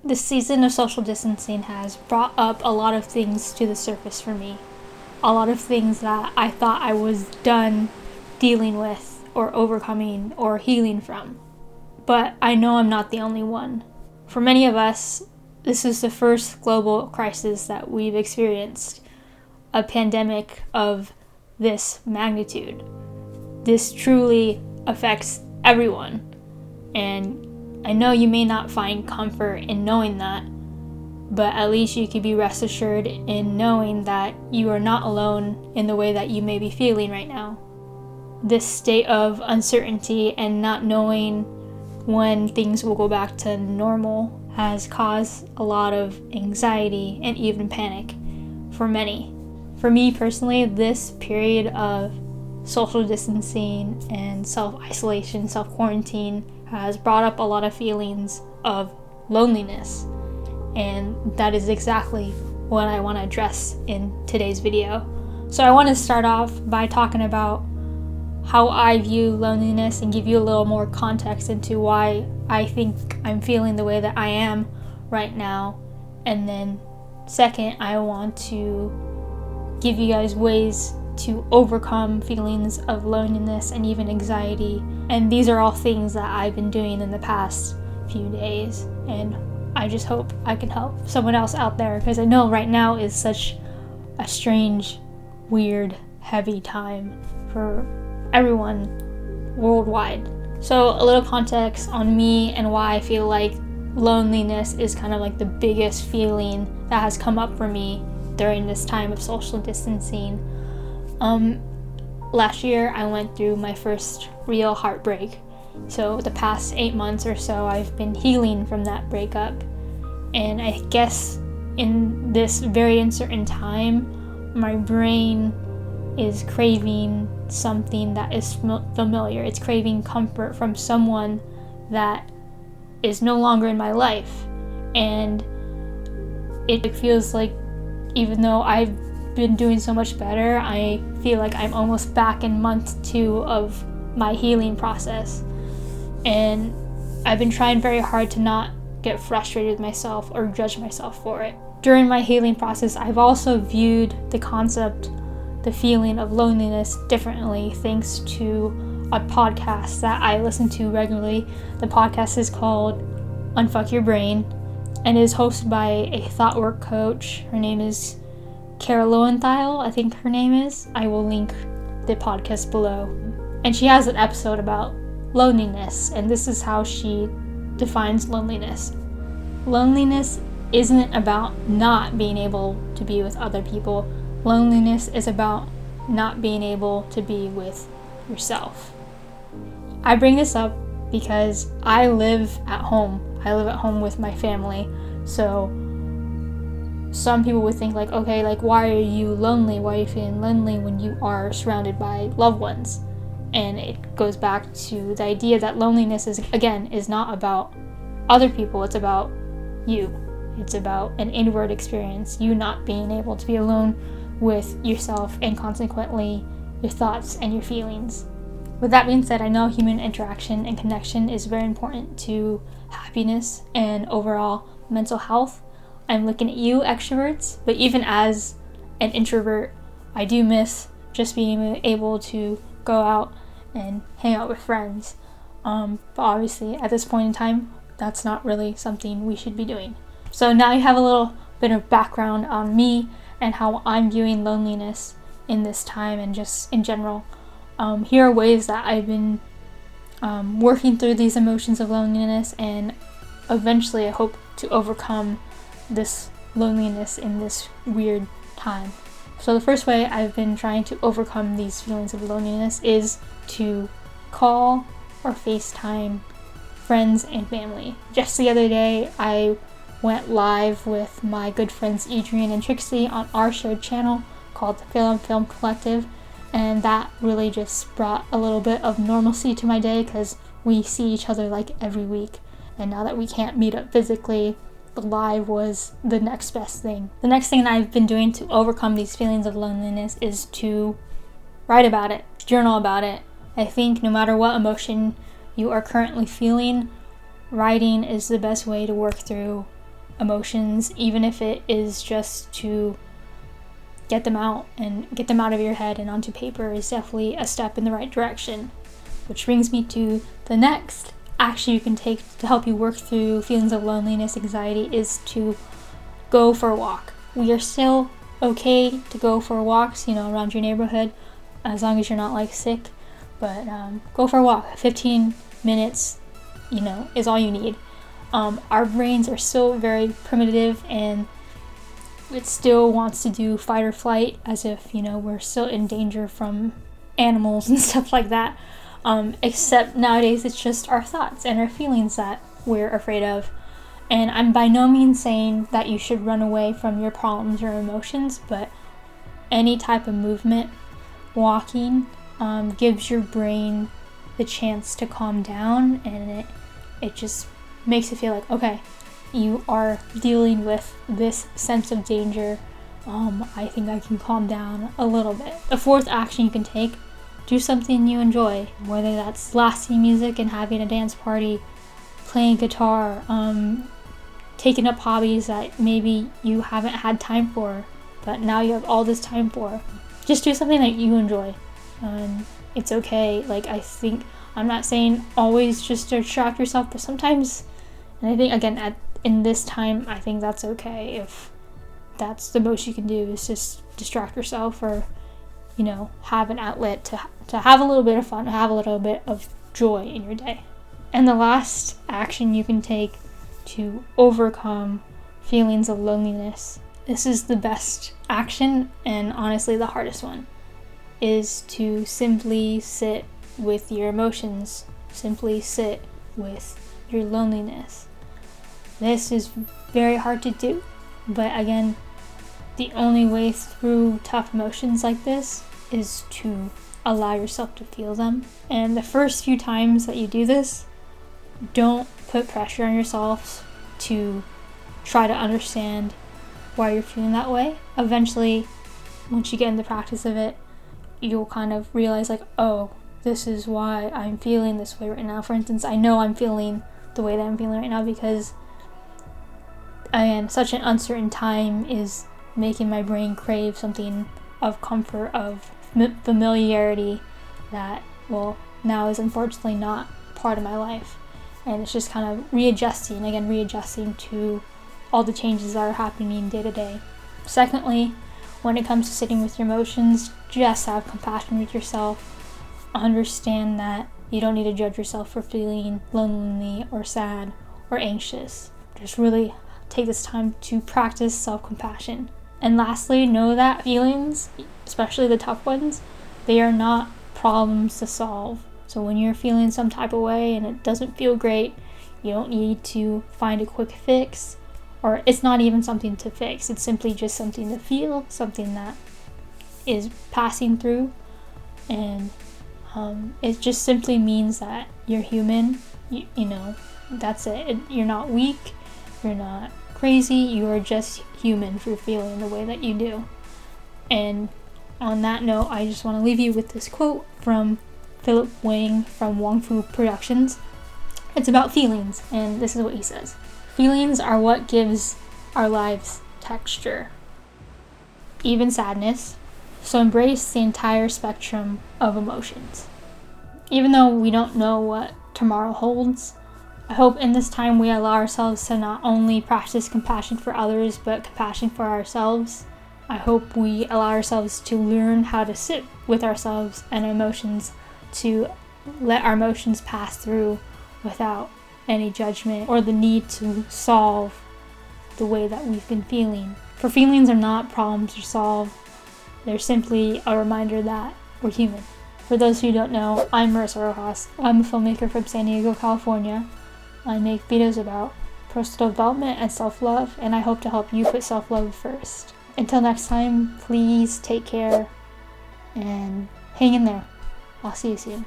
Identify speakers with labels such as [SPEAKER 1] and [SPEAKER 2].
[SPEAKER 1] This season of social distancing has brought up a lot of things to the surface for me. A lot of things that I thought I was done dealing with or overcoming or healing from. But I know I'm not the only one. For many of us, this is the first global crisis that we've experienced, a pandemic of this magnitude. This truly affects everyone, and I know you may not find comfort in knowing that, but at least you could be rest assured in knowing that you are not alone in the way that you may be feeling right now. This state of uncertainty and not knowing when things will go back to normal has caused a lot of anxiety and even panic for many. For me personally, this period of social distancing and self-isolation, self-quarantine has brought up a lot of feelings of loneliness, and that is exactly what I want to address in today's video. So I want to start off by talking about how I view loneliness and give you a little more context into why I think I'm feeling the way that I am right now. And then second, I want to give you guys ways to overcome feelings of loneliness and even anxiety. And these are all things that I've been doing in the past few days, and I just hope I can help someone else out there, because I know right now is such a strange, weird, heavy time for everyone worldwide. So a little context on me and why I feel like loneliness is kind of like the biggest feeling that has come up for me during this time of social distancing. Last year I went through my first real heartbreak. So the past 8 months or so I've been healing from that breakup. And I guess in this very uncertain time, my brain is craving something that is familiar. It's craving comfort from someone that is no longer in my life. And it feels like, even though I've been doing so much better, I feel like I'm almost back in month 2 of my healing process. And I've been trying very hard to not get frustrated with myself or judge myself for it. During my healing process, I've also viewed the concept, the feeling of loneliness differently, thanks to a podcast that I listen to regularly. The podcast is called Unfuck Your Brain and is hosted by a thought work coach. Her name is Kara Lowenthal, I think her name is. I will link the podcast below. And she has an episode about loneliness, and this is how she defines loneliness. Loneliness isn't about not being able to be with other people. Loneliness is about not being able to be with yourself. I bring this up because I live at home. I live at home with my family. So some people would think like, okay, like why are you lonely? Why are you feeling lonely when you are surrounded by loved ones? And it goes back to the idea that loneliness is not about other people. It's about you. It's about an inward experience, you not being able to be alone with yourself and consequently your thoughts and your feelings. With that being said, I know human interaction and connection is very important to happiness and overall mental health. I'm looking at you extroverts, but even as an introvert, I do miss just being able to go out and hang out with friends. But obviously at this point in time, that's not really something we should be doing. So now you have a little bit of background on me and how I'm viewing loneliness in this time and just in general. Here are ways that I've been working through these emotions of loneliness, and eventually I hope to overcome this loneliness in this weird time. So the first way I've been trying to overcome these feelings of loneliness is to call or FaceTime friends and family. Just the other day, I went live with my good friends Adrian and Trixie on our shared channel called the Film Collective, and that really just brought a little bit of normalcy to my day because we see each other like every week, and now that we can't meet up physically, the live was the next best thing. The next thing that I've been doing to overcome these feelings of loneliness is to write about it, journal about it. I think no matter what emotion you are currently feeling, writing is the best way to work through emotions, even if it is just to get them out and get them out of your head and onto paper, is definitely a step in the right direction. Which brings me to the next action you can take to help you work through feelings of loneliness, anxiety, is to go for a walk. We are still okay to go for walks, around your neighborhood, as long as you're not like sick, but go for a walk. 15 minutes, is all you need. Our brains are still very primitive, and it still wants to do fight or flight, as if, we're still in danger from animals and stuff like that. Except nowadays it's just our thoughts and our feelings that we're afraid of. And I'm by no means saying that you should run away from your problems or emotions, but any type of movement, walking, gives your brain the chance to calm down, and it just makes it feel like, okay, you are dealing with this sense of danger. I think I can calm down a little bit. The fourth action you can take, do something you enjoy, whether that's blasting music and having a dance party, playing guitar, taking up hobbies that maybe you haven't had time for, but now you have all this time for. Just do something that you enjoy. It's okay. I think, I'm not saying always just distract yourself, but sometimes, and I think, again, in this time, I think that's okay if that's the most you can do, is just distract yourself, or have an outlet to have a little bit of fun, have a little bit of joy in your day. And the last action you can take to overcome feelings of loneliness, this is the best action and honestly the hardest one, is to simply sit with your emotions, simply sit with your loneliness. This is very hard to do, but again, the only way through tough emotions like this is to allow yourself to feel them. And the first few times that you do this, don't put pressure on yourself to try to understand why you're feeling that way. Eventually, once you get in the practice of it, you'll kind of realize, oh, this is why I'm feeling this way right now. For instance, I know I'm feeling the way that I'm feeling right now because, again, such an uncertain time is making my brain crave something of comfort, of familiarity that, now is unfortunately not part of my life. And it's just kind of readjusting to all the changes that are happening day to day. Secondly, when it comes to sitting with your emotions, just have compassion with yourself. Understand that you don't need to judge yourself for feeling lonely or sad or anxious. Just really take this time to practice self-compassion. And lastly, know that feelings, especially the tough ones, they are not problems to solve. So when you're feeling some type of way and it doesn't feel great, you don't need to find a quick fix, or it's not even something to fix. It's simply just something to feel, something that is passing through. And it just simply means that you're human. That's it. You're not weak. You're not crazy. You are just human for feeling the way that you do. And on that note, I just want to leave you with this quote from Philip Wang from Wong Fu Productions. It's about feelings, and this is what he says. Feelings are what gives our lives texture, even sadness. So embrace the entire spectrum of emotions. Even though we don't know what tomorrow holds, I hope in this time we allow ourselves to not only practice compassion for others, but compassion for ourselves. I hope we allow ourselves to learn how to sit with ourselves and emotions, to let our emotions pass through without any judgment or the need to solve the way that we've been feeling. For feelings are not problems to solve. They're simply a reminder that we're human. For those who don't know, I'm Marissa Roxas. I'm a filmmaker from San Diego, California. I make videos about personal development and self-love, and I hope to help you put self-love first. Until next time, please take care and hang in there. I'll see you soon.